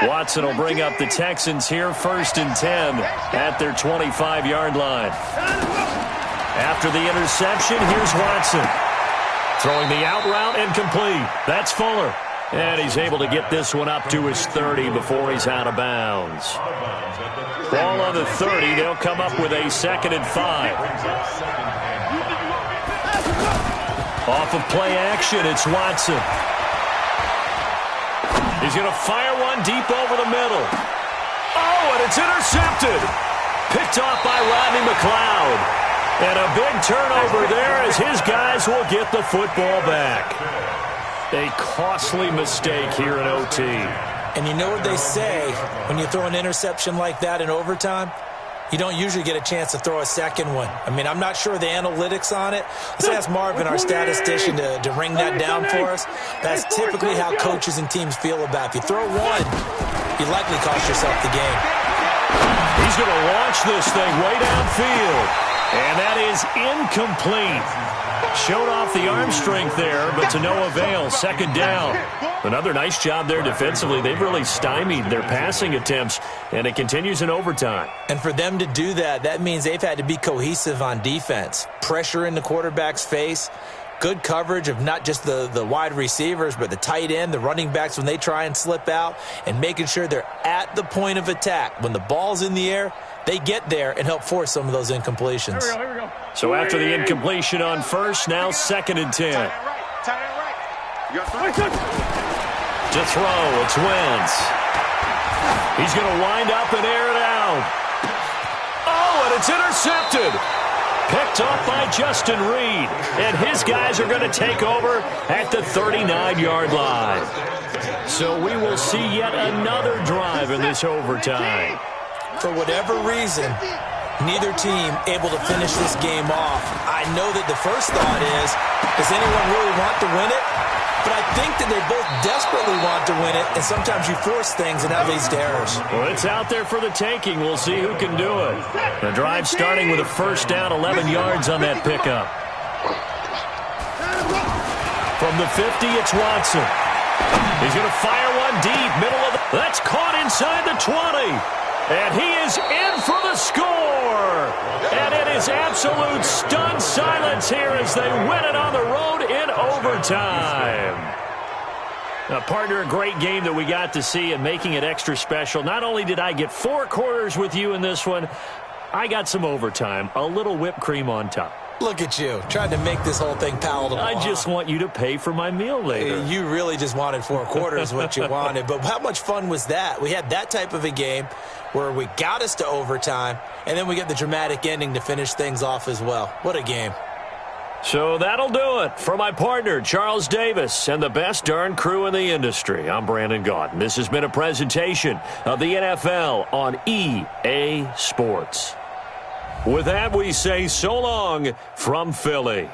Watson will bring up the Texans here 1st and 10 at their 25-yard line. After the interception, here's Watson. Throwing the out route and complete. That's Fuller. And he's able to get this one up to his 30 before he's out of bounds. Ball on the 30. They'll come up with a 2nd and 5. Off of play action, it's Watson. He's going to fire one deep over the middle. Oh, and it's intercepted. Picked off by Rodney McLeod. And a big turnover there as his guys will get the football back. A costly mistake here in OT. And you know what they say, when you throw an interception like that in overtime, you don't usually get a chance to throw a second one. I mean, I'm not sure the analytics on it. Let's ask Marvin, our statistician, to ring that down for us. That's typically how coaches and teams feel about it. If you throw one, you likely cost yourself the game. He's going to launch this thing way downfield. And that is incomplete. Showed off the arm strength there, but to no avail. 2nd down. Another nice job there defensively. They've really stymied their passing attempts, and it continues in overtime. And for them to do that, that means they've had to be cohesive on defense. Pressure in the quarterback's face. Good coverage of not just the wide receivers, but the tight end, the running backs when they try and slip out, and making sure they're at the point of attack. When the ball's in the air, they get there and help force some of those incompletions. Here we go. So after the incompletion on 1st, now 2nd and 10. To throw, it's Wentz. He's going to wind up and air it out. Oh, and it's intercepted. Picked off by Justin Reed. And his guys are going to take over at the 39-yard line. So we will see yet another drive in this overtime. For whatever reason, neither team able to finish this game off. I know that the first thought is, does anyone really want to win it? But I think that they both desperately want to win it, and sometimes you force things and that leads to errors. Well, it's out there for the taking. We'll see who can do it. The drive starting with a 1st down, 11 yards on that pickup. From the 50, it's Watson. He's going to fire one deep, middle of the... That's caught inside the 20. And he is in for the score. And it is absolute stunned silence here as they win it on the road in overtime. Now, partner, a great game that we got to see and making it extra special. Not only did I get 4 quarters with you in this one, I got some overtime, a little whipped cream on top. Look at you, trying to make this whole thing palatable. I just want you to pay for my meal later. You really just wanted 4 quarters, what you wanted. But how much fun was that? We had that type of a game where we got us to overtime, and then we get the dramatic ending to finish things off as well. What a game. So that'll do it for my partner, Charles Davis, and the best darn crew in the industry. I'm Brandon Gaudin. This has been a presentation of the NFL on EA Sports. With that, we say so long from Philly.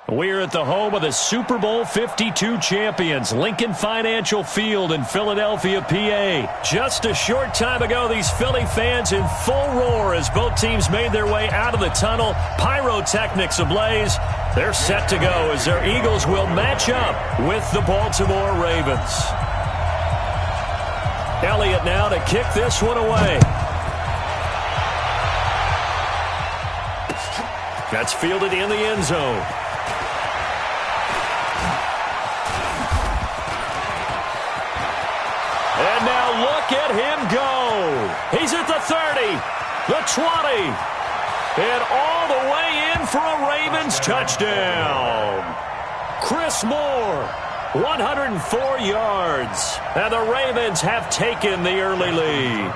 We're at the home of the Super Bowl 52 champions, Lincoln Financial Field in Philadelphia, PA. Just a short time ago, these Philly fans in full roar as both teams made their way out of the tunnel. Pyrotechnics ablaze. They're set to go as their Eagles will match up with the Baltimore Ravens. Elliott now to kick this one away. That's fielded in the end zone. And now look at him go. He's at the 30, the 20, and all the way in for a Ravens touchdown. Chris Moore, 104 yards, and the Ravens have taken the early lead.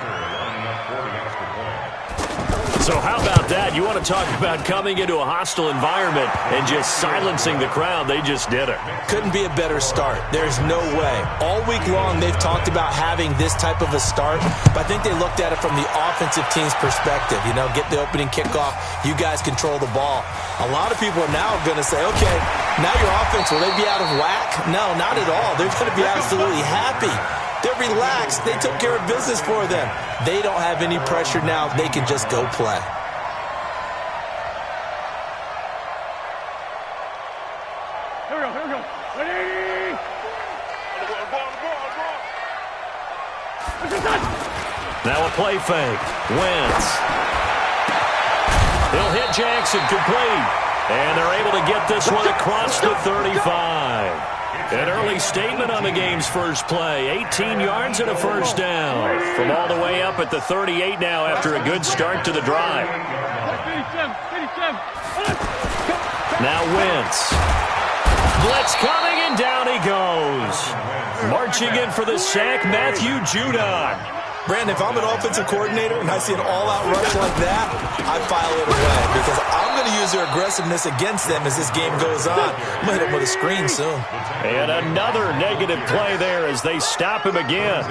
So how about that? You want to talk about coming into a hostile environment and just silencing the crowd. They just did it. Couldn't be a better start. There's no way. All week long, they've talked about having this type of a start, but I think they looked at it from the offensive team's perspective. You know, get the opening kickoff. You guys control the ball. A lot of people are now going to say, okay, now your offense, will they be out of whack? No, not at all. They're going to be absolutely happy. They're relaxed. They took care of business for them. They don't have any pressure now. They can just go play. Here we go. Ready? Now a play fake. Wentz. He'll hit Jackson complete. And they're able to get this one across the 35. An early statement on the game's first play. 18 yards and a first down. From all the way up at the 38 now after a good start to the drive. Now Wentz. Blitz coming, and down he goes. Marching in for the sack, Matthew Judon. Brandon, if I'm an offensive coordinator and I see an all-out rush like that, I file it away because I'm going to use their aggressiveness against them as this game goes on. I'm going to hit them with a screen soon. And another negative play there as they stop him again.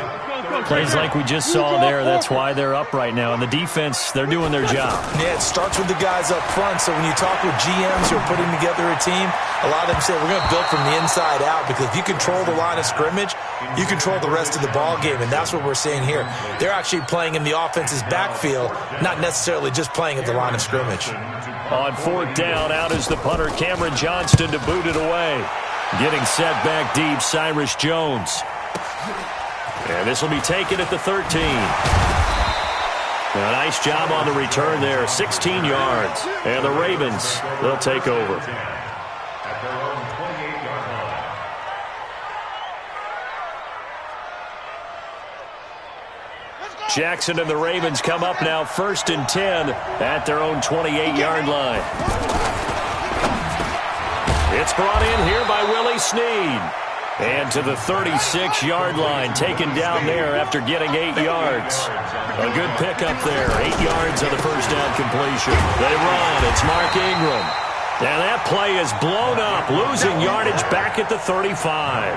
Plays like we just saw there. That's why they're up right now. And the defense, they're doing their job. Yeah, it starts with the guys up front. So when you talk with GMs who are putting together a team, a lot of them say we're going to build from the inside out because if you control the line of scrimmage, you control the rest of the ball game, and that's what we're seeing here. They're actually playing in the offense's backfield, not necessarily just playing at the line of scrimmage. On fourth down, out is the punter, Cameron Johnston, to boot it away. Getting set back deep, Cyrus Jones. And this will be taken at the 13. A nice job on the return there, 16 yards. And the Ravens, they'll take over. Jackson and the Ravens come up now 1st and 10 at their own 28-yard line. It's brought in here by Willie Snead. And to the 36-yard line, taken down there after getting 8 yards. A good pickup there, 8 yards on the first down completion. They run, it's Mark Ingram. And that play is blown up, losing yardage back at the 35.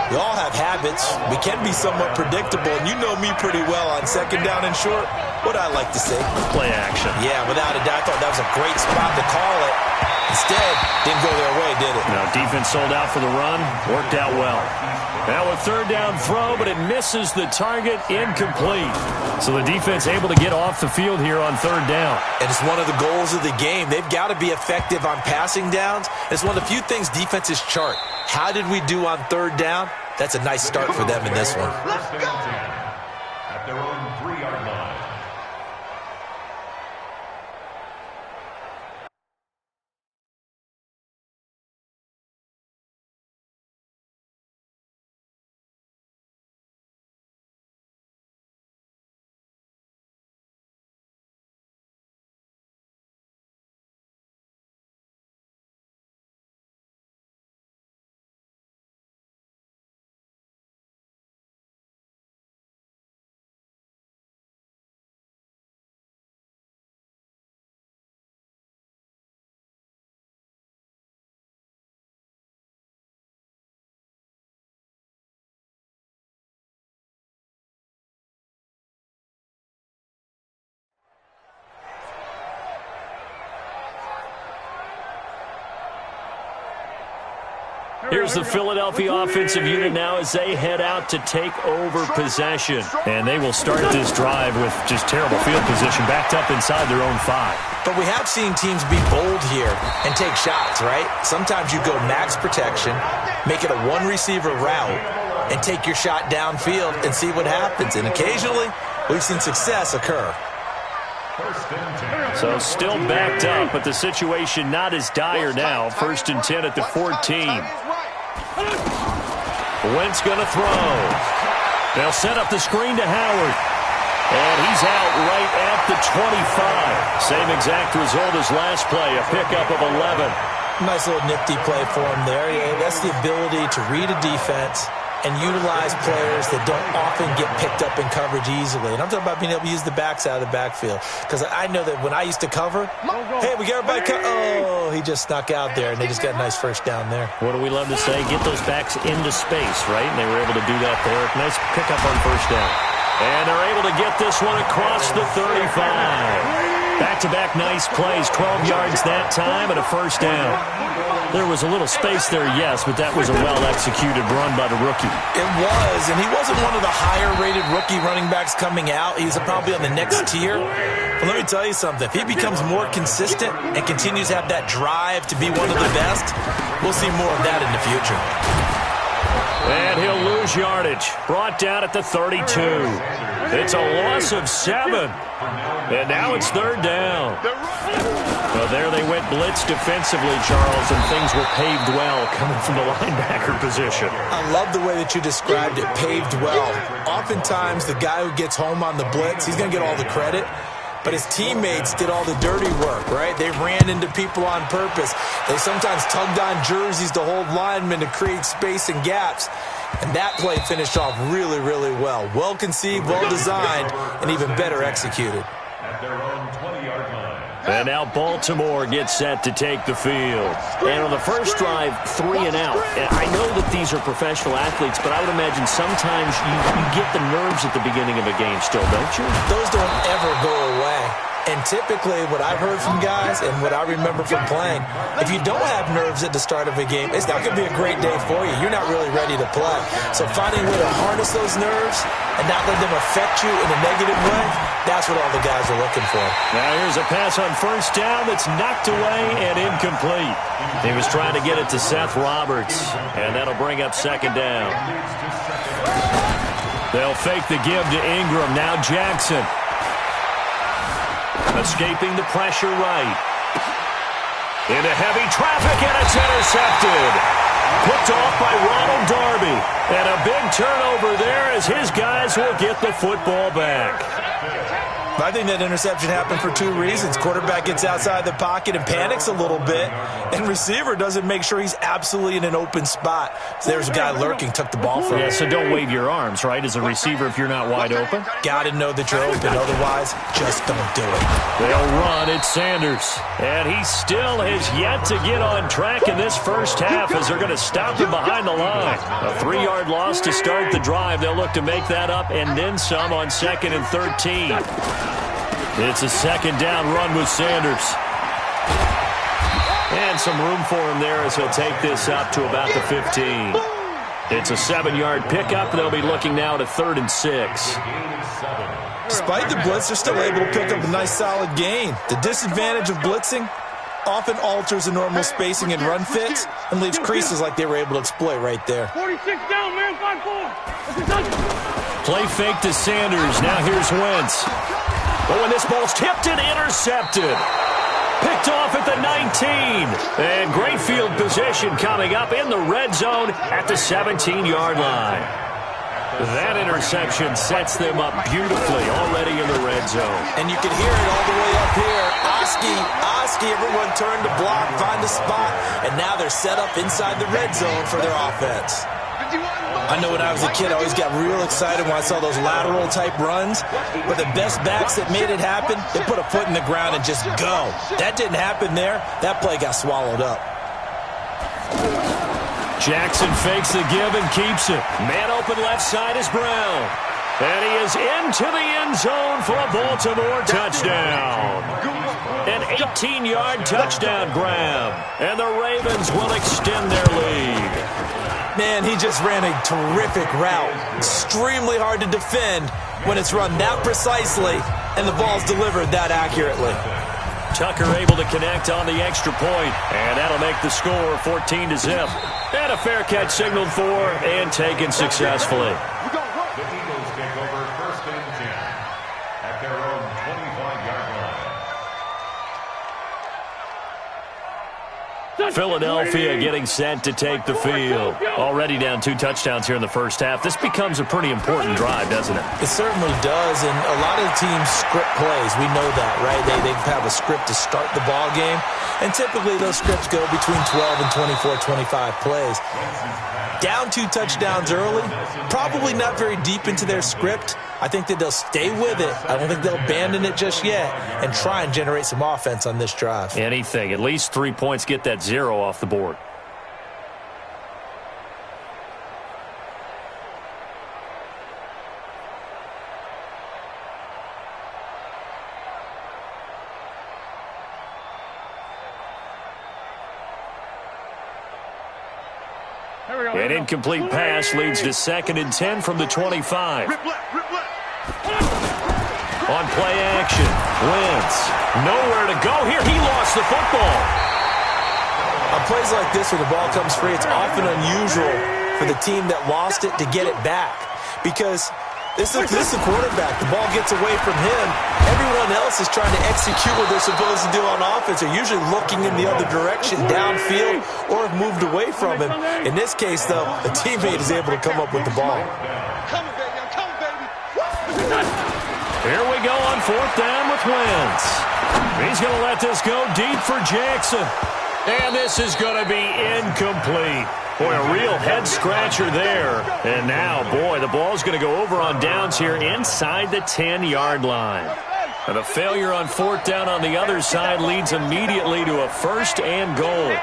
We all have habits. We can be somewhat predictable, and you know me pretty well on second down and short. What I like to say? Play action. Yeah, without a doubt. I thought that was a great spot to call it. Instead, didn't go their way, did it? Now, defense sold out for the run. Worked out well. Now a third down throw, but it misses the target, incomplete. So the defense able to get off the field here on third down. And it's one of the goals of the game. They've got to be effective on passing downs. It's one of the few things defenses chart. How did we do on third down? That's a nice start for them in this one. Let's go! Here's the Philadelphia offensive unit now as they head out to take over possession. And they will start this drive with just terrible field position, backed up inside their own 5. But we have seen teams be bold here and take shots, right? Sometimes you go max protection, make it a one-receiver route, and take your shot downfield and see what happens. And occasionally, we've seen success occur. So still backed up, but the situation not as dire now. 1st and 10 at the 14. Wentz going to throw. They'll set up the screen to Howard. And he's out right at the 25. Same exact result as last play, a pickup of 11. Nice little nifty play for him there. Yeah, that's the ability to read a defense and utilize players that don't often get picked up in coverage easily. And I'm talking about being able to use the backs out of the backfield. Because I know that when I used to cover, hey, we got everybody oh, he just snuck out there, and they just got a nice first down there. What do we love to say? Get those backs into space, right? And they were able to do that there. Nice pickup on first down. And they're able to get this one across the 35. Back-to-back nice plays, 12 yards that time and a first down. There was a little space there, yes, but that was a well-executed run by the rookie. It was, and he wasn't one of the higher-rated rookie running backs coming out. He's probably on the next tier. But let me tell you something. If he becomes more consistent and continues to have that drive to be one of the best, we'll see more of that in the future. And he'll lose yardage. Brought down at the 32. It's a loss of 7. And now it's 3rd down. Well, there they went blitz defensively, Charles, and things were paved well coming from the linebacker position. I love the way that you described it, paved well. Oftentimes, the guy who gets home on the blitz, he's going to get all the credit. But his teammates did all the dirty work, right? They ran into people on purpose. They sometimes tugged on jerseys to hold linemen to create space and gaps. And that play finished off really, really well. Well conceived, well designed, and even better executed. And now Baltimore gets set to take the field. And on the first drive, 3 and out. And I know that these are professional athletes, but I would imagine sometimes you get the nerves at the beginning of a game still, don't you? Those don't ever go away. And typically what I've heard from guys and what I remember from playing, if you don't have nerves at the start of a game, it's not going to be a great day for you. You're not really ready to play. So finding a way to harness those nerves and not let them affect you in a negative way, that's what all the guys are looking for. Now here's a pass on first down that's knocked away and incomplete. He was trying to get it to Seth Roberts, and that'll bring up 2nd down. They'll fake the give to Ingram. Now Jackson. Escaping the pressure right. Into heavy traffic, and it's intercepted. Picked off by Ronald Darby. And a big turnover there as his guys will get the football back. I think that interception happened for 2 reasons. Quarterback gets outside the pocket and panics a little bit, and receiver doesn't make sure he's absolutely in an open spot. So there's a guy lurking, took the ball from him. Yeah, so don't wave your arms, right, as a receiver if you're not wide open? Got to know that you're open. Otherwise, just don't do it. They'll run. It's Sanders. And he still has yet to get on track in this first half as they're going to stop him behind the line. A 3-yard loss to start the drive. They'll look to make that up and then some on 2nd and 13. It's a 2nd down run with Sanders. And some room for him there as he'll take this up to about the 15. It's a 7-yard pickup. They'll be looking now to 3rd and 6. Despite the blitz, they're still able to pick up a nice solid gain. The disadvantage of blitzing often alters the normal spacing and run fits and leaves creases like they were able to exploit right there. 46 down, man, 5-4. Play fake to Sanders. Now here's Wentz. But when this ball's tipped and intercepted. Picked off at the 19. And great field position coming up in the red zone at the 17-yard line. That interception sets them up beautifully already in the red zone. And you can hear it all the way up here. Oski, everyone turned to block, find a spot, and now they're set up inside the red zone for their offense. I know when I was a kid, I always got real excited when I saw those lateral-type runs. But the best backs that made it happen, they put a foot in the ground and just go. That didn't happen there. That play got swallowed up. Jackson fakes the give and keeps it. Man open left side is Brown. And he is into the end zone for a Baltimore touchdown. An 18-yard touchdown grab. And the Ravens will extend their lead. Man, he just ran a terrific route. Extremely hard to defend when it's run that precisely and the ball's delivered that accurately. Tucker able to connect on the extra point, and that'll make the score 14-0. And a fair catch signaled for and taken successfully. The Eagles take over 1st and 10 at their own 25-yard line. Philadelphia getting set to take the field. Already down 2 touchdowns here in the first half. This becomes a pretty important drive, doesn't it? It certainly does, and a lot of teams script plays. We know that, right? They have a script to start the ball game, and typically those scripts go between 12 and 24, 25 plays. Down 2 touchdowns early, probably not very deep into their script. I think that they'll stay with it. I don't think they'll abandon it just yet and try and generate some offense on this drive. Anything. At least 3 points, get that 0 off the board. An incomplete pass leads to 2nd and 10 from the 25. On play action, Wentz. Nowhere to go here. He lost the football. On plays like this where the ball comes free, it's often unusual for the team that lost it to get it back. Because this is the quarterback. The ball gets away from him. Everyone else is trying to execute what they're supposed to do on offense. They're usually looking in the other direction, downfield, or have moved away from him. In this case, though, a teammate is able to come up with the ball. Here we go on 4th down with Wentz. He's going to let this go deep for Jackson. And this is going to be incomplete. Boy, a real head-scratcher there. And now, boy, the ball's going to go over on downs here inside the 10-yard line. And a failure on 4th down on the other side leads immediately to a 1st and goal.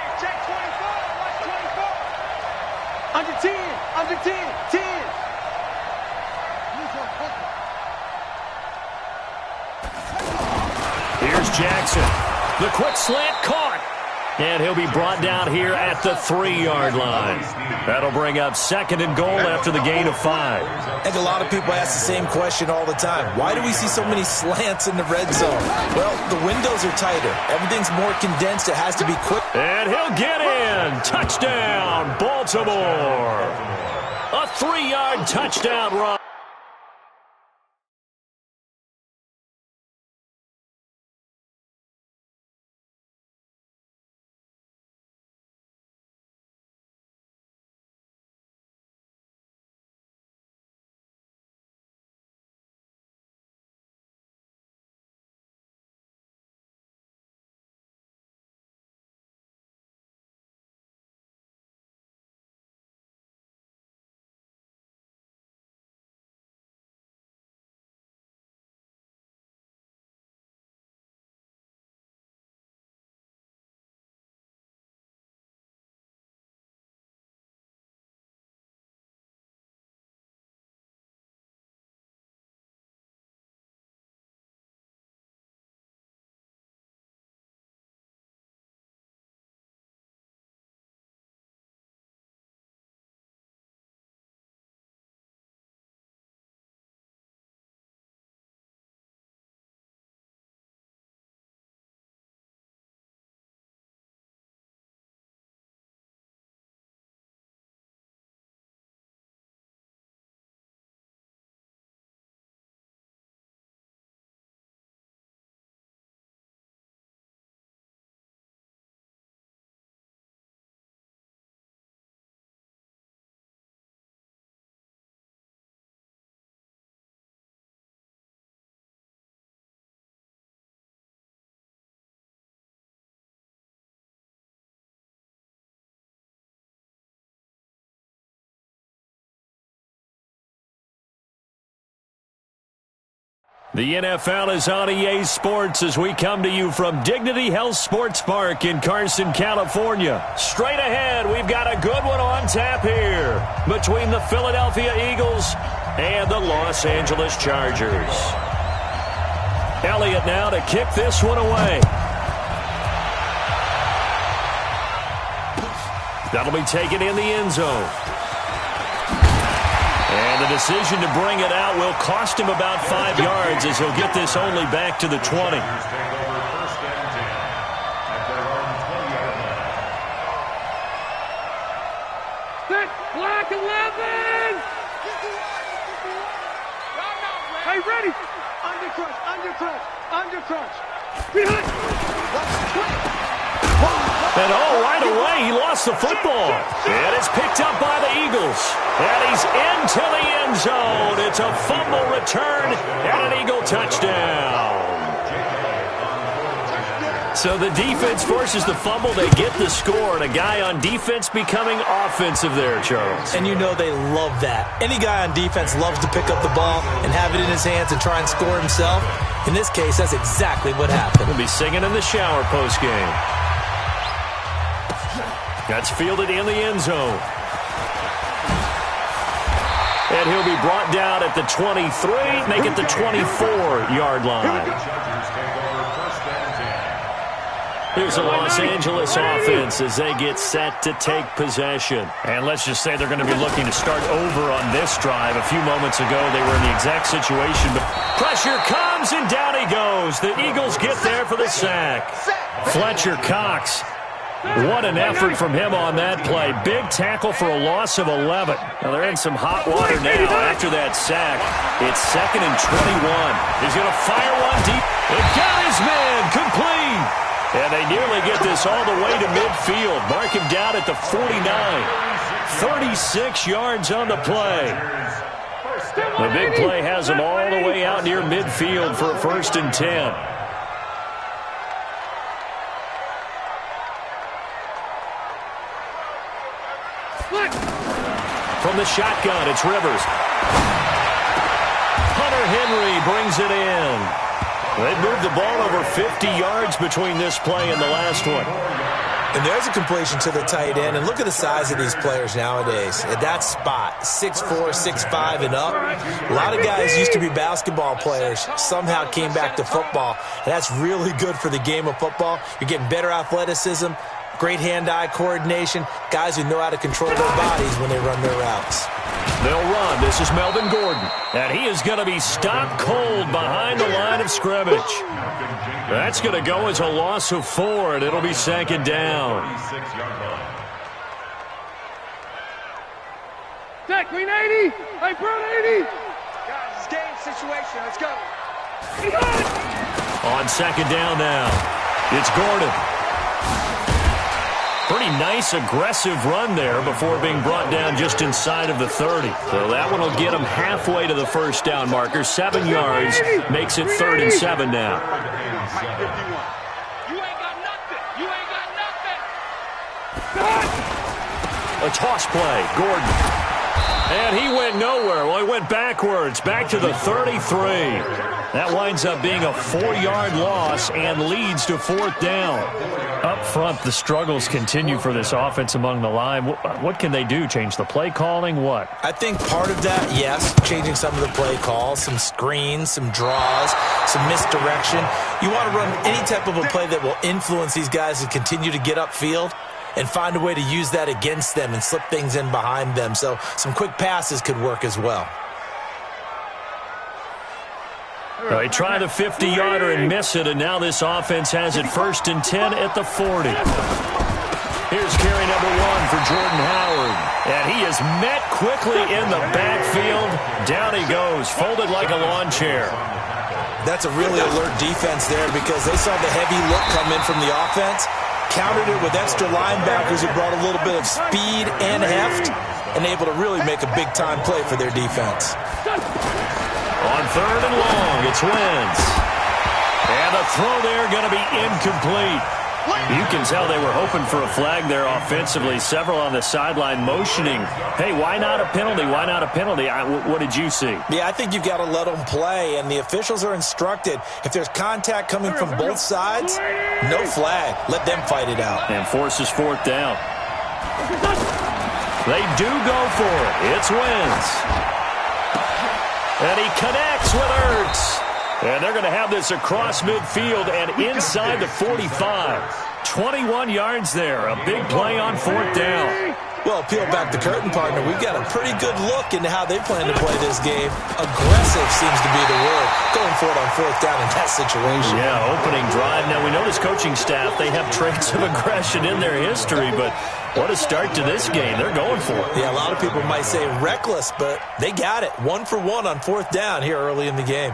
Under 10, 10. Here's Jackson. The quick slant caught. And he'll be brought down here at the 3-yard line. That'll bring up 2nd and goal after the gain of 5. I think a lot of people ask the same question all the time. Why do we see so many slants in the red zone? Well, the windows are tighter. Everything's more condensed. It has to be quick. And he'll get in. Touchdown, Baltimore. A 3-yard touchdown run. The NFL is on EA Sports as we come to you from Dignity Health Sports Park in Carson, California. Straight ahead, we've got a good one on tap here between the Philadelphia Eagles and the Los Angeles Chargers. Elliott now to kick this one away. That'll be taken in the end zone. And the decision to bring it out will cost him about 5 yards as he'll get this only back to the 20. Black 11! Hey, ready! Under crunch. Behind! And right away, he lost the football. And it's picked up by the Eagles. And he's into the end zone. It's a fumble return and an Eagle touchdown. So the defense forces the fumble. They get the score. And a guy on defense becoming offensive there, Charles. And you know they love that. Any guy on defense loves to pick up the ball and have it in his hands and try and score himself. In this case, that's exactly what happened. He'll be singing in the shower postgame. That's fielded in the end zone. And he'll be brought down at the 23, make it the 24-yard line. Here's the Los Angeles offense as they get set to take possession. And let's just say they're going to be looking to start over on this drive. A few moments ago, they were in the exact situation. But pressure comes, and down he goes. The Eagles get there for the sack. Fletcher Cox. What an effort from him on that play. Big tackle for a loss of 11. Now they're in some hot water now after that sack. It's 2nd and 21. He's going to fire one deep. It got his man complete. And they nearly get this all the way to midfield. Mark him down at the 49. 36 yards on the play. The big play has him all the way out near midfield for a 1st and 10. From the shotgun, it's Rivers. Hunter Henry brings it in. They've moved the ball over 50 yards between this play and the last one. And there's a completion to the tight end. And look at the size of these players nowadays. At that spot, 6'4", 6'5", and up. A lot of guys used to be basketball players, somehow came back to football. And that's really good for the game of football. You're getting better athleticism, great hand-eye coordination, guys who know how to control their bodies when they run their routes. They'll run. This is Melvin Gordon. And he is going to be stopped cold behind the line of scrimmage. That's going to go as a loss of 4, and it'll be 2nd down. Deck, green 80. Hey, brown 80. Guys, it's game situation. Let's go. On 2nd down now, it's Gordon. Pretty nice, aggressive run there before being brought down just inside of the 30. So that one will get him halfway to the 1st down marker. 7 yards makes it 3rd and 7 now. You ain't got nothing. You ain't got nothing. A toss play, Gordon. And he went nowhere. Well, he went backwards, back to the 33. That winds up being a 4-yard loss and leads to 4th down. Up front, the struggles continue for this offense among the line. What can they do? Change the play calling? What? I think part of that, yes, changing some of the play calls, some screens, some draws, some misdirection. You want to run any type of a play that will influence these guys to continue to get upfield and find a way to use that against them and slip things in behind them. So some quick passes could work as well. They try the 50-yarder and miss it, and now this offense has it 1st and 10 at the 40. Here's carry number 1 for Jordan Howard. And he is met quickly in the backfield. Down he goes, folded like a lawn chair. That's a really alert defense there because they saw the heavy look come in from the offense, countered it with extra linebackers who brought a little bit of speed and heft, and able to really make a big-time play for their defense. On 3rd and long, it's Wentz. And the throw there going to be incomplete. You can tell they were hoping for a flag there offensively. Several on the sideline motioning, hey, why not a penalty? Why not a penalty? What did you see? Yeah, I think you've got to let them play, and the officials are instructed. If there's contact coming from both sides, no flag. Let them fight it out. And forces 4th down. They do go for it. It's Wentz. And he connects with Ertz. And they're going to have this across midfield and inside the 45. 21 yards there. A big play on 4th down. Well, peel back the curtain, partner. We've got a pretty good look into how they plan to play this game. Aggressive seems to be the word. Going for it on 4th down in that situation. Yeah, opening drive. Now, we know this coaching staff, they have traits of aggression in their history, but what a start to this game. They're going for it. Yeah, a lot of people might say reckless, but they got it. 1 for 1 on 4th down here early in the game.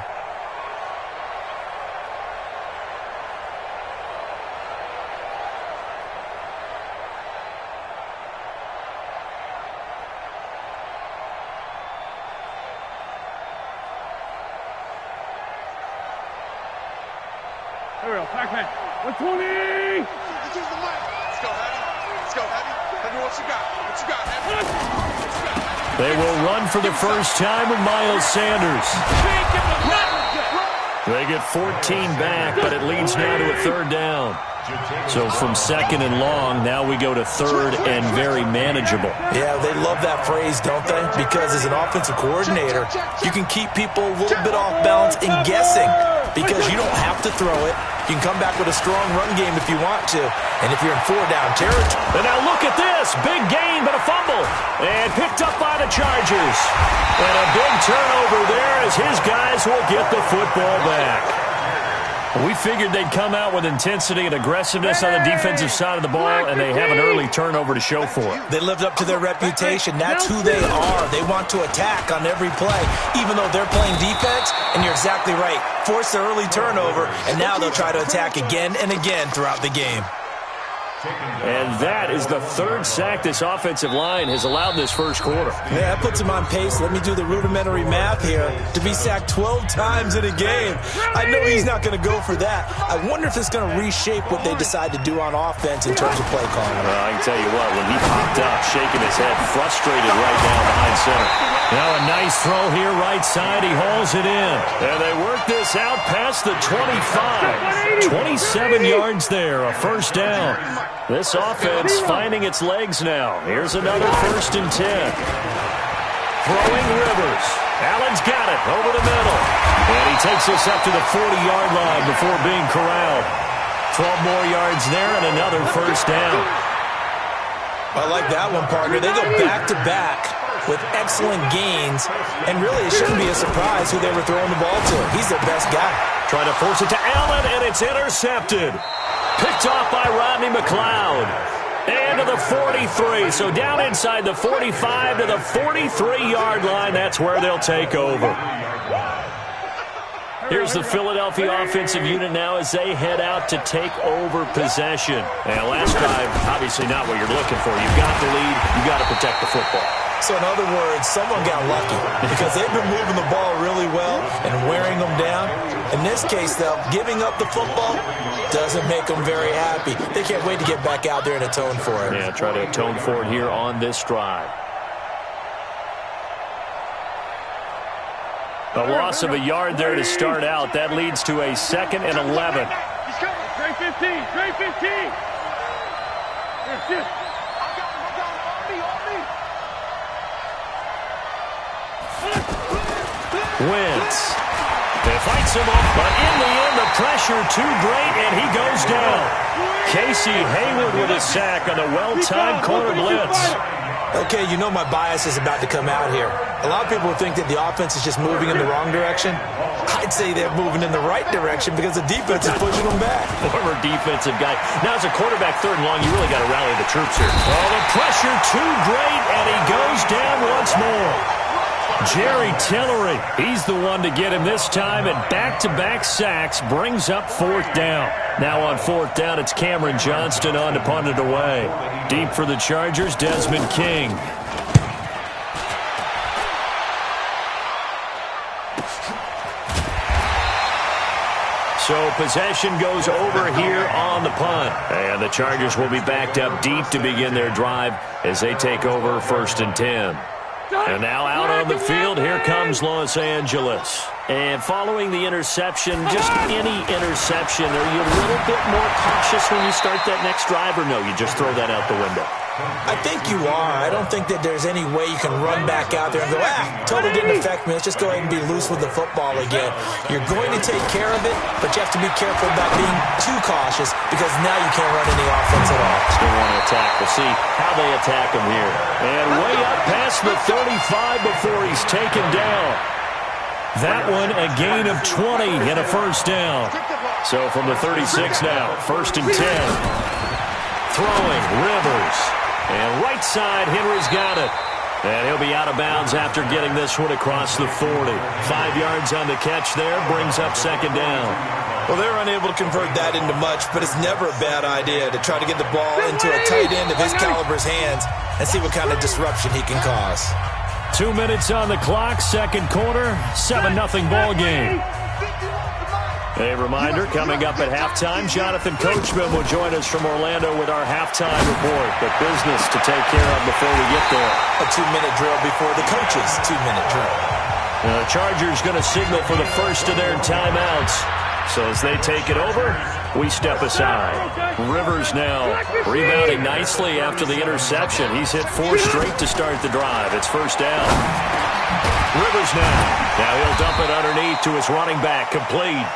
Here we go, Pac-Man. 120! Let's go, Heavy. Let's go, Heavy. Heavy, what you got? What you got, Heavy? What you got, Heavy? They will run for the first time with Miles Sanders. They get 14 back, but it leads now to a 3rd down. So from 2nd and long, now we go to 3rd and very manageable. Yeah, they love that phrase, don't they? Because as an offensive coordinator, you can keep people a little bit off balance and guessing because you don't have to throw it. You can come back with a strong run game if you want to. And if you're in 4-down territory. And now look at this. Big gain, but a fumble. And picked up by the Chargers. And a big turnover there as his guys will get the football back. We figured they'd come out with intensity and aggressiveness on the defensive side of the ball, and they have an early turnover to show for it. They lived up to their reputation. That's who they are. They want to attack on every play, even though they're playing defense. And you're exactly right. Force the early turnover, and now they'll try to attack again and again throughout the game. And that is the 3rd sack this offensive line has allowed this first quarter. Yeah, that puts him on pace. Let me do the rudimentary math here. To be sacked 12 times in a game. I know he's not going to go for that. I wonder if it's going to reshape what they decide to do on offense in terms of play calling. Well, I can tell you what, when he popped up, shaking his head, frustrated right down behind center. Now a nice throw here right side. He hauls it in. And they work this out past the 25. 27 yards there, a 1st down. This offense finding its legs now. Here's another 1st and 10. Throwing Rivers. Allen's got it over the middle. And he takes us up to the 40-yard line before being corralled. 12 more yards there and another 1st down. I like that one, partner. They go back-to-back with excellent gains. And really, it shouldn't be a surprise who they were throwing the ball to. He's their best guy. Trying to force it to Allen, and it's intercepted. Picked off by Rodney McLeod. And to the 43. So down inside the 45 to the 43-yard line. That's where they'll take over. Here's the Philadelphia offensive unit now as they head out to take over possession. And last drive, obviously not what you're looking for. You've got the lead. You've got to protect the football. So in other words, someone got lucky because they've been moving the ball really well and wearing them down. In this case, though, giving up the football doesn't make them very happy. They can't wait to get back out there and atone for it. Yeah, try to atone for it here on this drive. A loss of a yard there to start out. That leads to a 2nd and 11. He's coming. Trey 15. Trey 15. Here, Wentz. They fights him off, but in the end, the pressure too great, and he goes down. Casey Hayward with a sack on a well-timed corner blitz. Okay, you know my bias is about to come out here. A lot of people think that the offense is just moving in the wrong direction. I'd say they're moving in the right direction because the defense is pushing them back. Former defensive guy. Now, as a quarterback 3rd and long, you really got to rally the troops here. Oh, the pressure too great, and he goes down once more. Jerry Tillery, he's the one to get him this time, and back-to-back sacks brings up 4th down. Now on 4th down, it's Cameron Johnston on to punt it away. Deep for the Chargers, Desmond King. So possession goes over here on the punt. And the Chargers will be backed up deep to begin their drive as they take over 1st and 10. And now out on the field, here comes Los Angeles. And following the interception, just any interception, are you a little bit more cautious when you start that next drive, or no, you just throw that out the window? I think you are. I don't think that there's any way you can run back out there and go, totally didn't affect me. Let's just go ahead and be loose with the football again. You're going to take care of it, but you have to be careful about being too cautious because now you can't run any offense at all. Still want to attack. We'll see how they attack him here. And way up past the 35 before he's taken down. That one a gain of 20 and a first down. So from the 36 now, 1st and 10. Throwing, Rivers. And right side, Henry's got it. And he'll be out of bounds after getting this one across the 40. 5 yards on the catch there, brings up 2nd down. Well, they're unable to convert that into much, but it's never a bad idea to try to get the ball into a tight end of his caliber's hands and see what kind of disruption he can cause. 2 minutes on the clock, 2nd quarter, 7-0 ball game. A reminder, coming up at halftime, Jonathan Coachman will join us from Orlando with our halftime report. But business to take care of before we get there. A 2-minute drill before the coach's 2-minute drill. The Chargers going to signal for the first of their timeouts. So as they take it over, we step aside. Rivers now rebounding nicely after the interception. He's hit 4 straight to start the drive. It's 1st down. Rivers now. Now he'll dump it underneath to his running back, complete.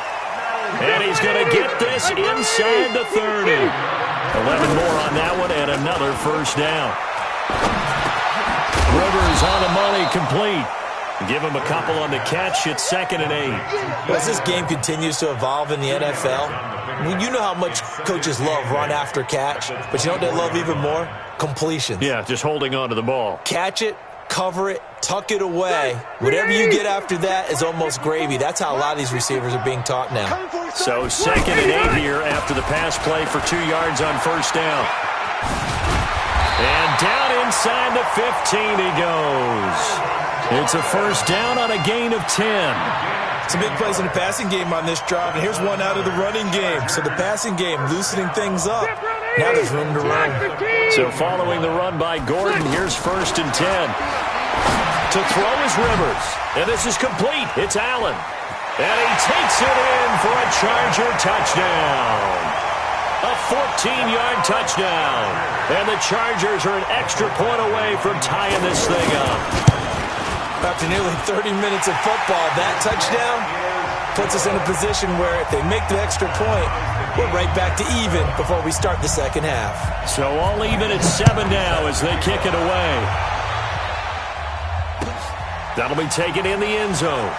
And he's going to get this inside the 30. 11 more on that one and another 1st down. Rivers on the money, complete. Give him a couple on the catch. It's 2nd and 8. As this game continues to evolve in the NFL, you know how much coaches love run after catch, but you know what they love even more? Completions. Yeah, just holding on to the ball. Catch it, cover it, tuck it away. Whatever you get after that is almost gravy. That's how a lot of these receivers are being taught now. So 2nd and 8 here after the pass play for 2 yards on 1st down. And down inside the 15 he goes. It's a 1st down on a gain of 10. Some big plays in the passing game on this drive, and here's one out of the running game. So the passing game loosening things up. Now there's room to run. So following the run by Gordon, here's 1st and 10. To throw is Rivers. And this is complete. It's Allen. And he takes it in for a Charger touchdown. A 14-yard touchdown. And the Chargers are an extra point away from tying this thing up. After nearly 30 minutes of football, that touchdown puts us in a position where if they make the extra point, we're right back to even before we start the 2nd half. So all even at 7 now as they kick it away. That'll be taken in the end zone.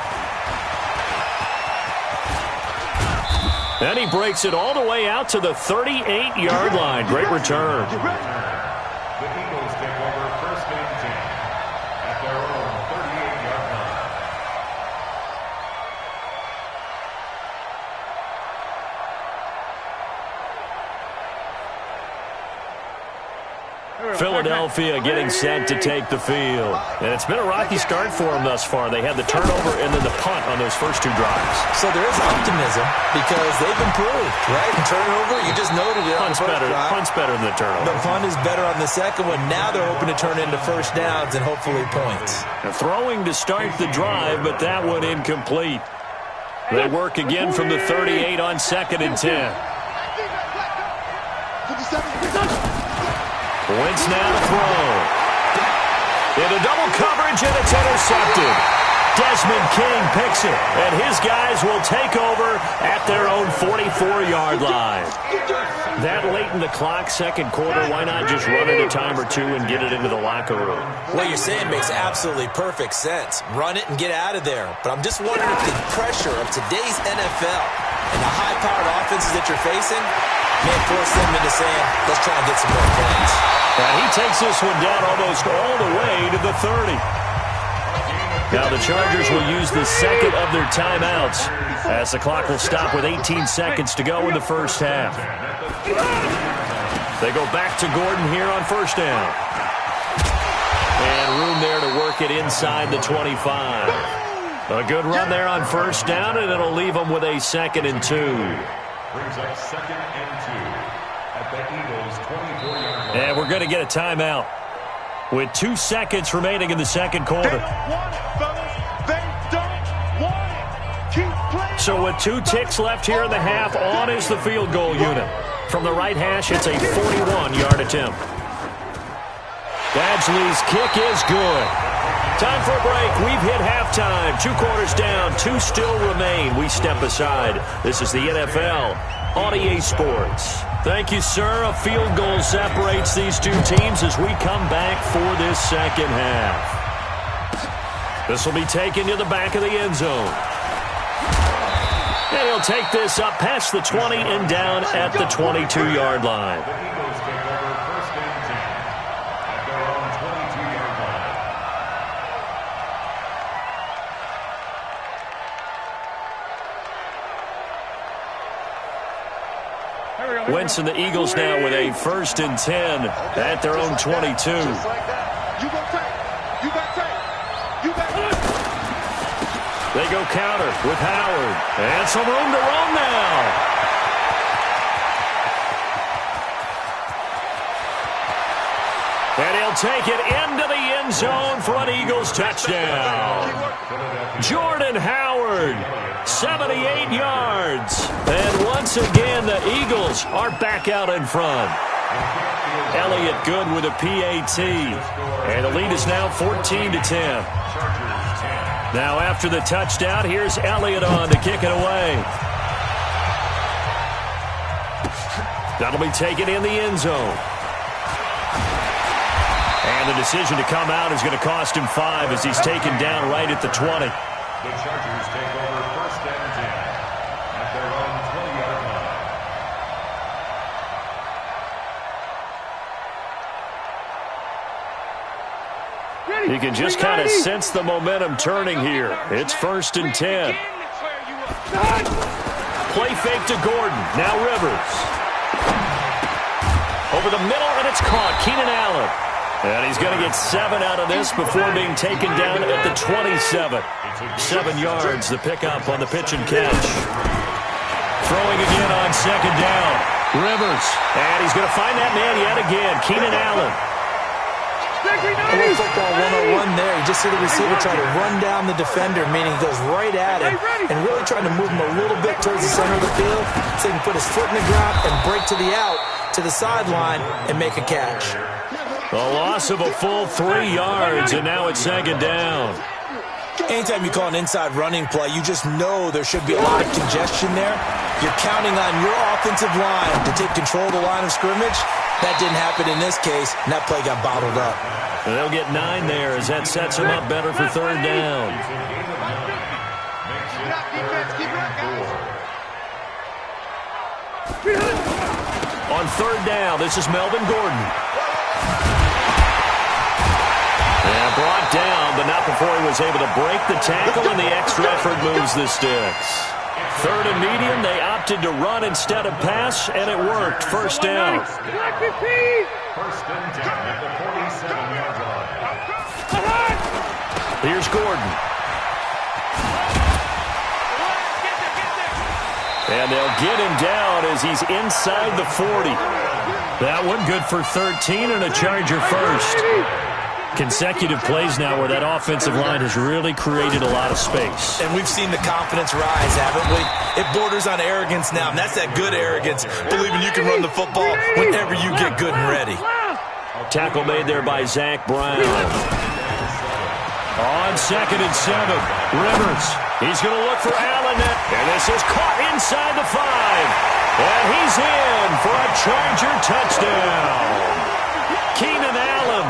And he breaks it all the way out to the 38-yard line. Great return. The Eagles take over 1st and 10 at their own 38-yard line. Philadelphia getting set to take the field. And it's been a rocky start for them thus far. They had the turnover and then the punt on those first 2 drives. So there is optimism because they've improved, right? And turnover, you just noted it. Punt's better than the turnover. The punt is better on the second one. Now they're hoping to turn into 1st downs and hopefully points. Now throwing to start the drive, but that one incomplete. They work again from the 38 on 2nd and 10. Wentz now to throw. Into double coverage, and it's intercepted. Desmond King picks it, and his guys will take over at their own 44-yard line. That late in the clock, 2nd quarter, why not just run it a time or 2 and get it into the locker room? What you're saying makes absolutely perfect sense. Run it and get out of there. But I'm just wondering if the pressure of today's NFL and the high-powered offenses that you're facing may force them into saying, let's try and get some more points. And he takes this one down almost all the way to the 30. Now the Chargers will use the 2nd of their timeouts as the clock will stop with 18 seconds to go in the 1st half. They go back to Gordon here on 1st down. And room there to work it inside the 25. A good run there on 1st down, and it'll leave them with a 2nd and 2. Brings up 2nd and 2 at the Eagles' 24-yard line. And we're going to get a timeout with 2 seconds remaining in the 2nd quarter. They don't want it, fellas. They don't want it. So with 2 ticks left here in the half, on is the field goal unit. From the right hash, it's a 41-yard attempt. Badgley's kick is good. Time for a break. We've hit halftime. 2 quarters down. 2 still remain. We step aside. This is the NFL on EA Sports. Thank you, sir. A field goal separates these 2 teams as we come back for this second half. This will be taken to the back of the end zone. And he'll take this up past the 20 and down at the 22-yard line. The Eagles take over first and 10 at their own 22-yard line. Wentz and the Eagles now with a first and 10 at their own 22. Just like that. You go take. You got take. You got take. They go counter with Howard. And some room to run now. And he'll take it into the end zone for an Eagles touchdown. Jordan Howard, 78 yards. And once again, the Eagles are back out in front. Elliott good with a PAT. And the lead is now 14-10. Now after the touchdown, here's Elliott on to kick it away. That'll be taken in the end zone. And the decision to come out is going to cost him 5 as he's taken down right at the 20. The Chargers take over first and 10 at their own 20-yard line. You can just kind of sense the momentum turning here. It's first and 10. Play fake to Gordon. Now Rivers. Over the middle, and it's caught. Keenan Allen. And he's going to get 7 out of this before being taken down at the 27. 7 yards, the pickup on the pitch and catch. Throwing again on second down. Rivers. And he's going to find that man yet again. Keenan Allen. A little football 101 there. You just see the receiver try to run down the defender, meaning he goes right at him and really trying to move him a little bit towards the center of the field so he can put his foot in the ground and break to the out, to the sideline, and make a catch. A loss of a full 3 yards, and now it's second down. Anytime you call an inside running play, you just know there should be a lot of congestion there. You're counting on your offensive line to take control of the line of scrimmage. That didn't happen in this case, and that play got bottled up. And they'll get 9 there as that sets them up better for third down. On third down, this is Melvin Gordon. And brought down, but not before he was able to break the tackle, and the extra effort moves the sticks. Third and medium, they opted to run instead of pass, and it worked. First down. First and 10 at the 47-yard line. Here's Gordon. And they'll get him down as he's inside the 40. That one good for 13 and a Charger first. Consecutive plays now where that offensive line has really created a lot of space. And we've seen the confidence rise, haven't we? It borders on arrogance now, and that's that good arrogance, believing you can run the football whenever you get good and ready. Tackle made there by Zach Brown. On second and 7, Rivers. He's going to look for Allen. And this is caught inside the 5. And he's in for a Charger touchdown. Keenan Allen,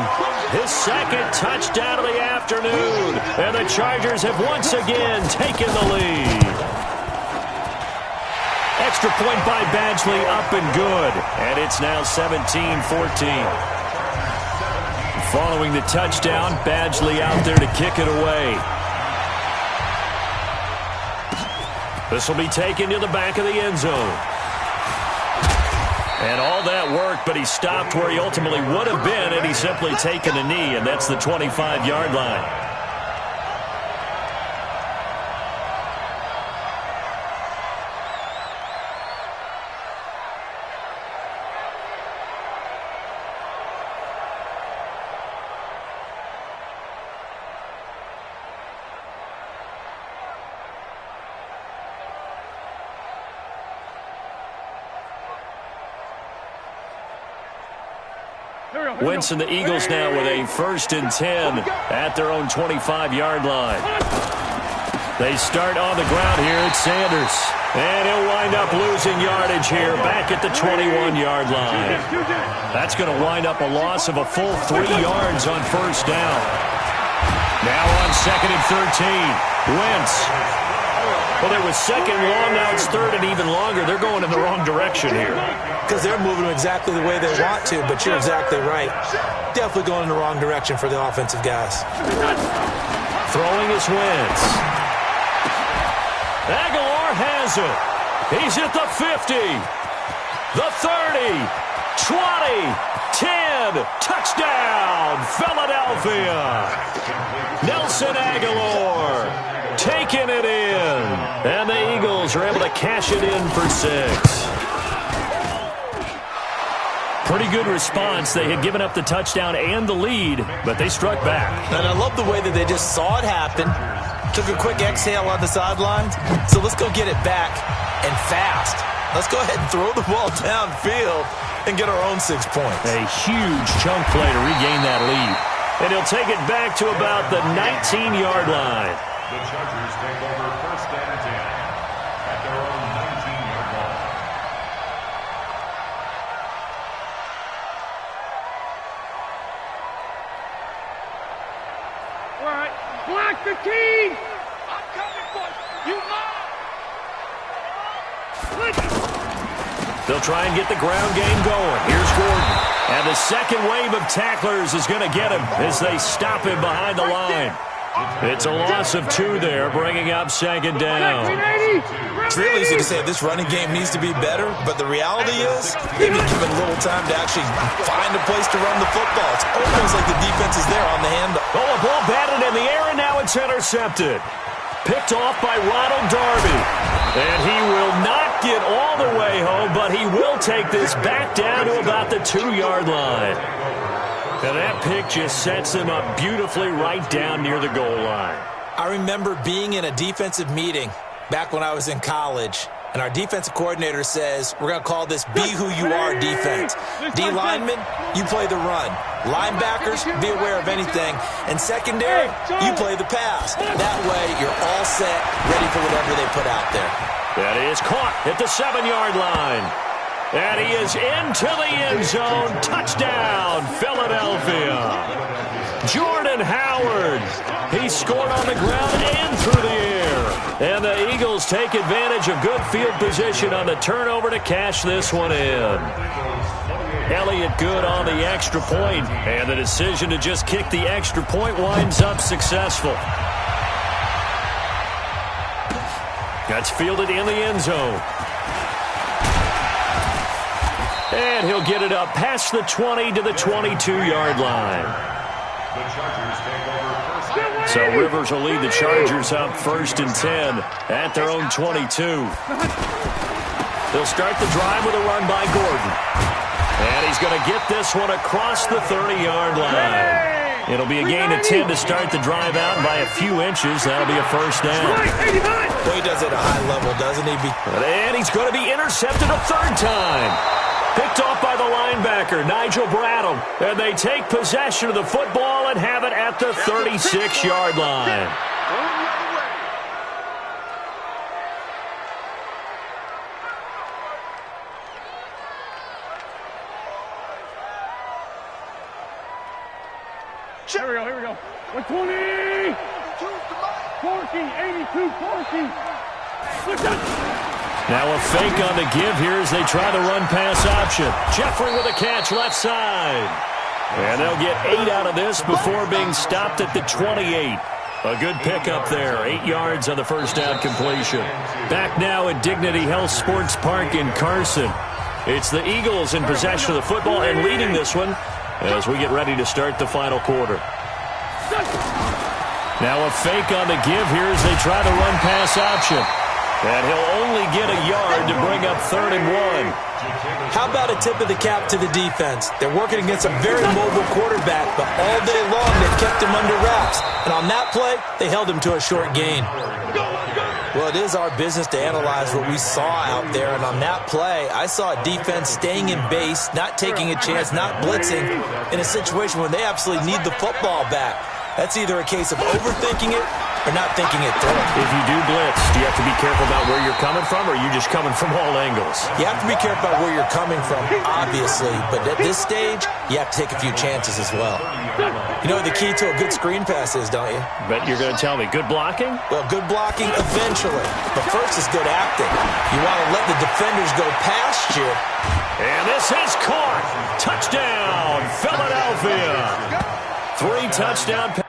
his second touchdown of the afternoon. And the Chargers have once again taken the lead. Extra point by Badgley up and good. And it's now 17-14. Following the touchdown, Badgley out there to kick it away. This will be taken to the back of the end zone. And all that worked, but he stopped where he ultimately would have been had he simply taken a knee, and that's the 25-yard line. Wentz and the Eagles now with a 1st and 10 at their own 25-yard line. They start on the ground here at Sanders. And he'll wind up losing yardage here back at the 21-yard line. That's going to wind up a loss of a full 3 yards on 1st down. Now on 2nd and 13. Wentz. Well, there was 2nd long, now it's 3rd and even longer. They're going in the wrong direction here. Because they're moving exactly the way they want to, but you're exactly right. Definitely going in the wrong direction for the offensive guys. Throwing is Wentz. Aguilar has it. He's at the 50, the 30, 20, 10. Touchdown, Philadelphia. Nelson Aguilar taking it in. And the Eagles are able to cash it in for 6. Pretty good response. They had given up the touchdown and the lead, but they struck back. And I love the way that they just saw it happen. Took a quick exhale on the sidelines. So let's go get it back and fast. Let's go ahead and throw the ball downfield and get our own 6 points. A huge chunk play to regain that lead. And he'll take it back to about the 19-yard line. The Chargers take over 1st and 10 at their own 19-yard line. All right, block the key. I'm coming for you. They'll try and get the ground game going. Here's Gordon. And the second wave of tacklers is going to get him as they stop him behind the line. It's a loss of 2 there, bringing up 2nd down. It's real easy to say this running game needs to be better, but the reality is they've been given little time to actually find a place to run the football. It's almost like the defense is there on the handoff. Oh, a ball batted in the air, and now it's intercepted. Picked off by Ronald Darby. And he will not get all the way home, but he will take this back down to about the 2-yard line. And that pick just sets him up beautifully right down near the goal line. I remember being in a defensive meeting back when I was in college, and our defensive coordinator says, we're going to call this Be Who You Are defense. D linemen, you play the run. Linebackers, be aware of anything. And secondary, you play the pass. That way, you're all set, ready for whatever they put out there. That is caught at the 7-yard line. And he is into the end zone. Touchdown, Philadelphia. Jordan Howard. He scored on the ground and through the air. And the Eagles take advantage of good field position on the turnover to cash this one in. Elliott good on the extra point. And the decision to just kick the extra point winds up successful. That's fielded in the end zone. And he'll get it up past the 20 to the 22-yard line. The Chargers take over 1st and 10. So Rivers will lead the Chargers up 1st and 10 at their own 22. They'll start the drive with a run by Gordon. And he's going to get this one across the 30-yard line. It'll be a gain of 10 to start the drive out, and by a few inches, that'll be a 1st down. Well, he does it at a high level, doesn't he? And he's going to be intercepted a 3rd time. Picked off by the linebacker, Nigel Bradham. And they take possession of the football and have it at the 36-yard line. Here we go. 120. Parking, 82, parking. Now a fake on the give here as they try the run-pass option. Jeffrey with a catch left side. And they'll get 8 out of this before being stopped at the 28. A good pickup there. 8 yards on the 1st down completion. Back now at Dignity Health Sports Park in Carson. It's the Eagles in possession of the football and leading this one as we get ready to start the final quarter. Now a fake on the give here as they try the run-pass option. And he'll only get a yard to bring up 3rd and 1. How about a tip of the cap to the defense? They're working against a very mobile quarterback, but all day long they've kept him under wraps. And on that play, they held him to a short gain. Go! Well, it is our business to analyze what we saw out there, and on that play, I saw a defense staying in base, not taking a chance, not blitzing, in a situation where they absolutely need the football back. That's either a case of overthinking it or not thinking it through. If you do blitz, do you have to be careful about where you're coming from, or are you just coming from all angles? You have to be careful about where you're coming from, obviously, but at this stage, you have to take a few chances as well. You know what the key to a good screen pass is, don't you? Bet you're going to tell me. Good blocking? Well, good blocking eventually, but first is good acting. You want to let the defenders go past you. And this is caught. Touchdown, Philadelphia. 3 touchdown passes.